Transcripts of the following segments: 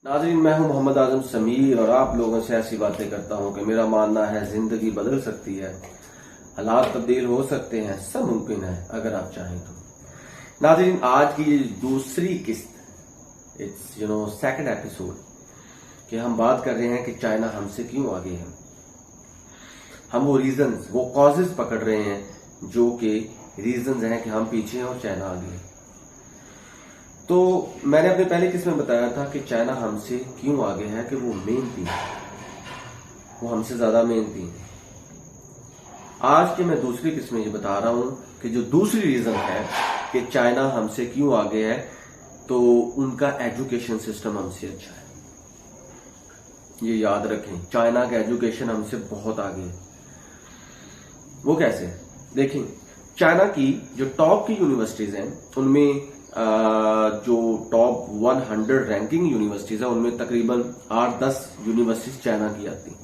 नाज़रीन, मैं हूं मोहम्मद आजम समीर और आप लोगों से ऐसी बातें करता हूं कि मेरा मानना है जिंदगी बदल सकती है, हालात तब्दील हो सकते हैं, सब मुमकिन है अगर आप चाहें तो। नाज़रीन, आज की दूसरी किस्त, इट्स सेकंड एपिसोड कि हम बात कर रहे हैं कि चाइना हमसे क्यों आगे है। हम वो रीजंस, वो कॉजेज पकड़ रहे हैं जो कि रीजंस हैं कि हम पीछे हैं और चाइना आगे है। तो मैंने अपने पहले किस्त में बताया था कि चाइना हमसे क्यों आगे है कि वो मेहनती है, वो हमसे ज्यादा मेहनती है। आज के मैं दूसरी किस्त में ये बता रहा हूं कि जो दूसरी रीजन है कि चाइना हमसे क्यों आगे है, तो उनका एजुकेशन सिस्टम हमसे अच्छा है। ये याद रखें, चाइना का एजुकेशन हमसे बहुत आगे है। वो कैसे? देखें, चाइना की जो टॉप की यूनिवर्सिटीज हैं उनमें जो टॉप 100 रैंकिंग यूनिवर्सिटीज है उनमें तकरीबन 8-10 यूनिवर्सिटीज चाइना की आती हैं।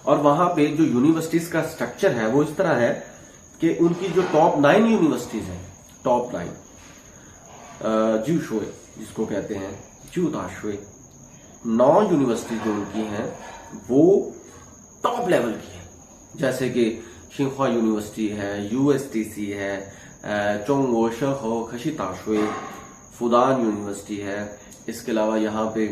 और वहां पे जो यूनिवर्सिटीज का स्ट्रक्चर है वो इस तरह है कि उनकी जो टॉप 9 यूनिवर्सिटीज हैं, टॉप 9 ज्यूशुए जिसको कहते हैं, ज्यू दाशुए, 9 यूनिवर्सिटीज जो उनकी हैं वो टॉप लेवल की है। जैसे कि शिंखुआ यूनिवर्सिटी है, यूएसटीसी है, चोंगो शहो खशीताशुए, फुदान यूनिवर्सिटी है। इसके अलावा यहाँ पे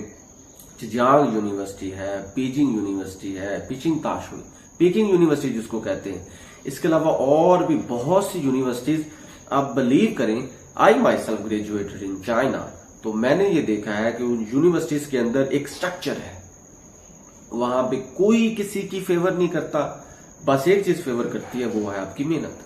चिजियांग यूनिवर्सिटी है, पीजिंग यूनिवर्सिटी है, पिचिंग ताशुए, पीकिंग यूनिवर्सिटी जिसको कहते हैं। इसके अलावा और भी बहुत सी यूनिवर्सिटीज। आप बिलीव करें, I myself graduated in China, तो मैंने ये देखा है कि उन यूनिवर्सिटीज के अंदर एक स्ट्रक्चर है। वहां पे कोई किसी की फेवर नहीं करता, बस एक चीज फेवर करती है, वो है आपकी मेहनत।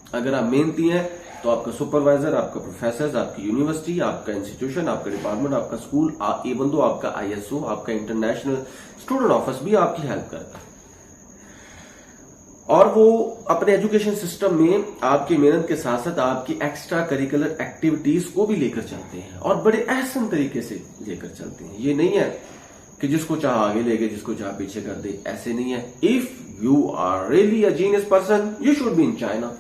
अगर आप मेहनती हैं तो आपका सुपरवाइजर, आपका प्रोफेसर, आपकी यूनिवर्सिटी, आपका इंस्टीट्यूशन, आपका डिपार्टमेंट, आपका स्कूल, इवन दो आपका आईएसओ, आपका इंटरनेशनल स्टूडेंट ऑफिस भी आपकी हेल्प करता है। और वो अपने एजुकेशन सिस्टम में आपकी मेहनत के साथ साथ आपकी एक्स्ट्रा करिकुलर एक्टिविटीज को भी लेकर चलते हैं और बड़े एहसन तरीके से लेकर चलते हैं। ये नहीं है कि जिसको चाह आगे ले गए, जिसको चाह पीछे कर दे, ऐसे नहीं है। If you are really a genius person, you should be in China.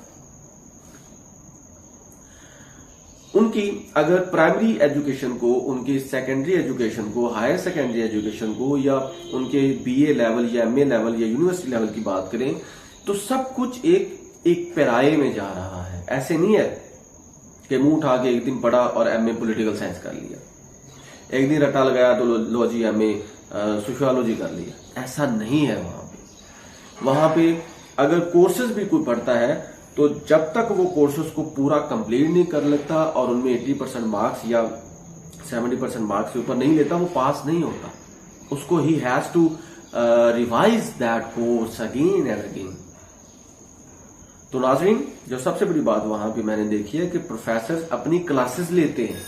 उनकी अगर प्राइमरी एजुकेशन को, उनकी सेकेंडरी एजुकेशन को, हायर सेकेंडरी एजुकेशन को, या उनके बीए लेवल या एमए लेवल या यूनिवर्सिटी लेवल की बात करें तो सब कुछ एक पैराए में जा रहा है। ऐसे नहीं है कि मुंह उठा के एक दिन पढ़ा और एमए पॉलिटिकल साइंस कर लिया, एक दिन रट्टा लगाया तो लो जी एमए सोशियोलॉजी कर लिया। ऐसा नहीं है। वहां पे अगर कोर्सेज भी कोई पढ़ता है तो जब तक वो कोर्सेज को पूरा कंप्लीट नहीं कर लेता और उनमें 80% मार्क्स या 70% मार्क्स से ऊपर नहीं लेता, वो पास नहीं होता। उसको ही has to revise that course again and again. तो नाज़रीन, जो सबसे बड़ी बात वहां पे मैंने देखी है कि प्रोफेसर अपनी क्लासेस लेते हैं।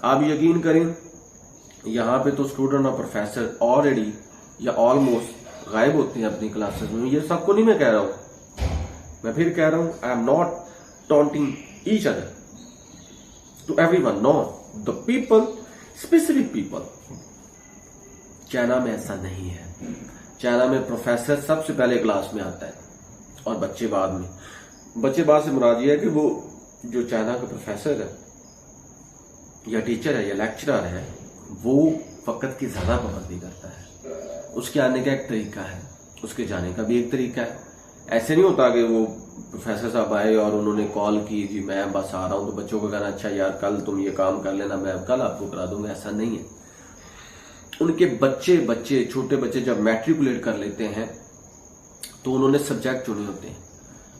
आप यकीन करें, यहां पे तो स्टूडेंट और प्रोफेसर ऑलरेडी या ऑलमोस्ट गायब होते हैं अपनी क्लासेस में। ये सबको नहीं मैं कह रहा हूं, मैं फिर कह रहा हूं, I am not taunting each other, to everyone, no, the people, specific people. China में ऐसा नहीं है। चाइना में प्रोफेसर सबसे पहले क्लास में आता है और बच्चे बाद में। बच्चे बाद से मुराद ये है कि वो जो चाइना का प्रोफेसर है या टीचर है या लेक्चरर है, वो वक्त की ज्यादा पाबंदी करता है। उसके आने का एक तरीका है, उसके जाने का भी एक तरीका है। ऐसे नहीं होता कि वो प्रोफेसर साहब आए और उन्होंने कॉल की, जी मैं बस आ रहा हूं, तो बच्चों को कहना अच्छा यार कल तुम ये काम कर लेना, मैं कल आपको करा दूंगा। ऐसा नहीं है। उनके बच्चे छोटे बच्चे जब मैट्रिकुलेट कर लेते हैं तो उन्होंने सब्जेक्ट चुने होते हैं।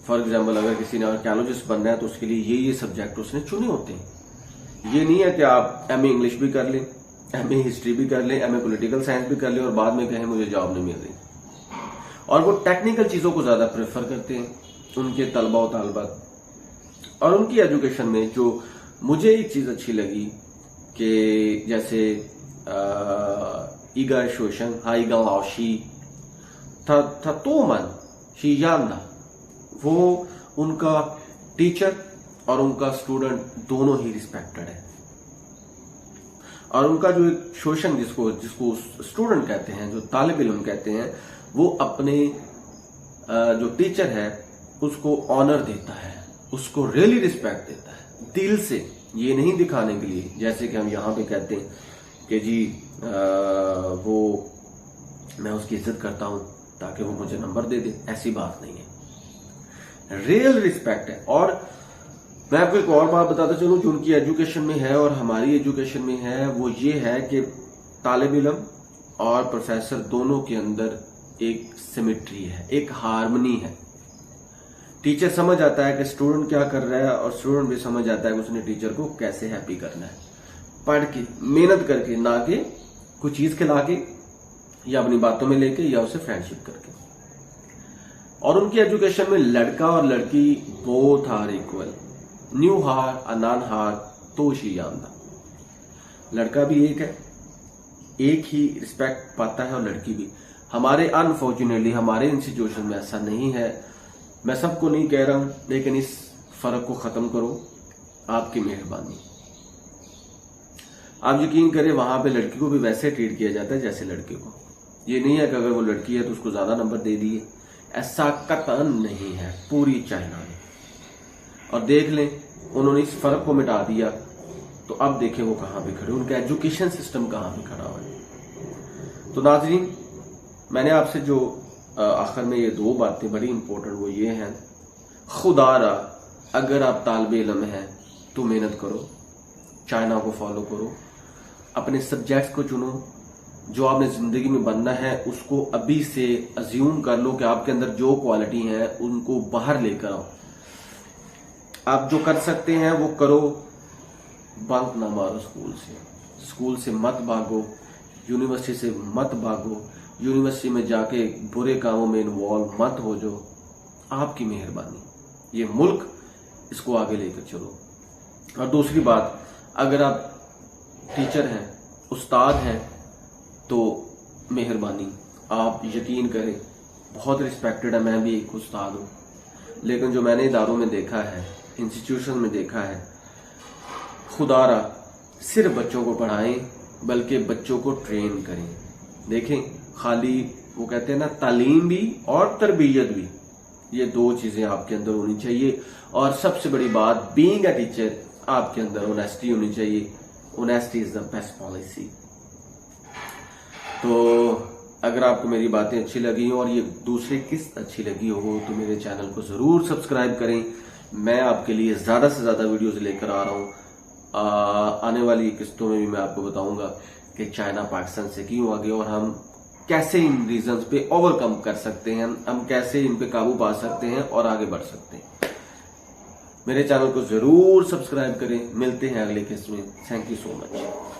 फॉर एग्जाम्पल, अगर किसी ने आर्कियोलॉजिस्ट बनना है तो उसके लिए ये सब्जेक्ट उसने चुने होते हैं। ये नहीं है कि आप एमए इंग्लिश भी कर लें, एमए हिस्ट्री भी कर लें, एमए पॉलिटिकल साइंस भी कर लें और बाद में कहें मुझे जॉब नहीं मिल रही। और वो टेक्निकल चीजों को ज्यादा प्रेफर करते हैं, उनके तलबा और तालबात। और उनकी एजुकेशन में जो मुझे एक चीज अच्छी लगी कि जैसे ईगा शोशन हाईगा लाओशी था तो मन शीयाना, वो उनका टीचर और उनका स्टूडेंट दोनों ही रिस्पेक्टेड है। और उनका जो एक शोषण जिसको स्टूडेंट कहते हैं, जो तालिब इल्म कहते हैं, वो अपने जो टीचर है उसको ऑनर देता है, उसको रियली रिस्पेक्ट देता है दिल से। ये नहीं दिखाने के लिए जैसे कि हम यहाँ पे कहते हैं कि जी वो मैं उसकी इज्जत करता हूं ताकि वो मुझे नंबर दे दे, ऐसी बात नहीं है। रियल रिस्पेक्ट है। और मैं आपको एक और बात बताता चलूं जो उनकी एजुकेशन में है और हमारी एजुकेशन में है, वो ये है कि तालिब इल्म और प्रोफेसर दोनों के अंदर एक सिमेट्री है, एक हार्मनी है। टीचर समझ आता है कि स्टूडेंट क्या कर रहा है और स्टूडेंट भी समझ आता है कि उसने टीचर को कैसे हैप्पी करना है, पढ़ के मेहनत करके, ना कि कुछ चीज खिला के या अपनी बातों में लेके या उसे फ्रेंडशिप करके। और उनकी एजुकेशन में लड़का और लड़की बोथ आर इक्वल, न्यू हार और नॉन हार तो शी जानदा। लड़का भी एक है, एक ही रिस्पेक्ट पाता है और लड़की भी। हमारे अनफॉर्चुनेटली हमारे इंस्टीट्यूशन में ऐसा नहीं है। मैं सबको नहीं कह रहा हूं, लेकिन इस फर्क को खत्म करो, आपकी मेहरबानी। आप यकीन करें वहां पे लड़की को भी वैसे ट्रीट किया जाता है जैसे लड़के को। ये नहीं है कि अगर वो लड़की है तो उसको ज्यादा नंबर दे दिए, ऐसा कतन नहीं है पूरी चाइना में। और देख लें उन्होंने इस फर्क को मिटा दिया तो अब देखें वो कहां पे खड़े, उनका एजुकेशन सिस्टम कहां पे खड़ा हुआ है। तो नाज़रीन, मैंने आपसे जो आखिर में ये दो बातें बड़ी इंपॉर्टेंट वो ये हैं, खुदारा अगर आप तालिब इल्म हैं तो मेहनत करो, चाइना को फॉलो करो, अपने सब्जेक्ट्स को चुनो, जो आपने जिंदगी में बनना है उसको अभी से अज्यूम कर लो कि आपके अंदर जो क्वालिटी है उनको बाहर लेकर आओ। आप जो कर सकते हैं वो करो, बंक ना मारो स्कूल से मत भागो, यूनिवर्सिटी से मत भागो, यूनिवर्सिटी में जाके बुरे कामों में इन्वॉल्व मत हो जो। आपकी मेहरबानी, ये मुल्क इसको आगे लेकर चलो। और दूसरी बात, अगर आप टीचर हैं, उस्ताद हैं, तो मेहरबानी आप यकीन करें, बहुत रिस्पेक्टेड है, मैं भी एक उस्ताद हूं, लेकिन जो मैंने इदारों में देखा है, इंस्टीट्यूशन में देखा है, खुदारा सिर्फ बच्चों को पढ़ाएं बल्कि बच्चों को ट्रेन करें। देखें, खाली वो कहते हैं ना, तालीम भी और तरबियत भी, ये दो चीजें आपके अंदर होनी चाहिए। और सबसे बड़ी बात, बीइंग अ टीचर, आपके अंदर ऑनेस्टी होनी चाहिए। Honesty is the best policy. तो अगर आपको मेरी बातें अच्छी लगी हो और ये दूसरे किस्त अच्छी लगी हो तो मेरे चैनल को जरूर सब्सक्राइब करें। मैं आपके लिए ज्यादा से ज्यादा वीडियोस लेकर आ रहा हूं। आने वाली किस्तों में भी मैं आपको बताऊंगा कि चाइना पाकिस्तान से क्यों आगे और हम कैसे इन रीजंस पे ओवरकम कर सकते हैं, हम कैसे इन पे काबू पा सकते हैं और आगे बढ़ सकते हैं। मेरे चैनल को जरूर सब्सक्राइब करें। मिलते हैं अगले किस्त में। Thank you so much.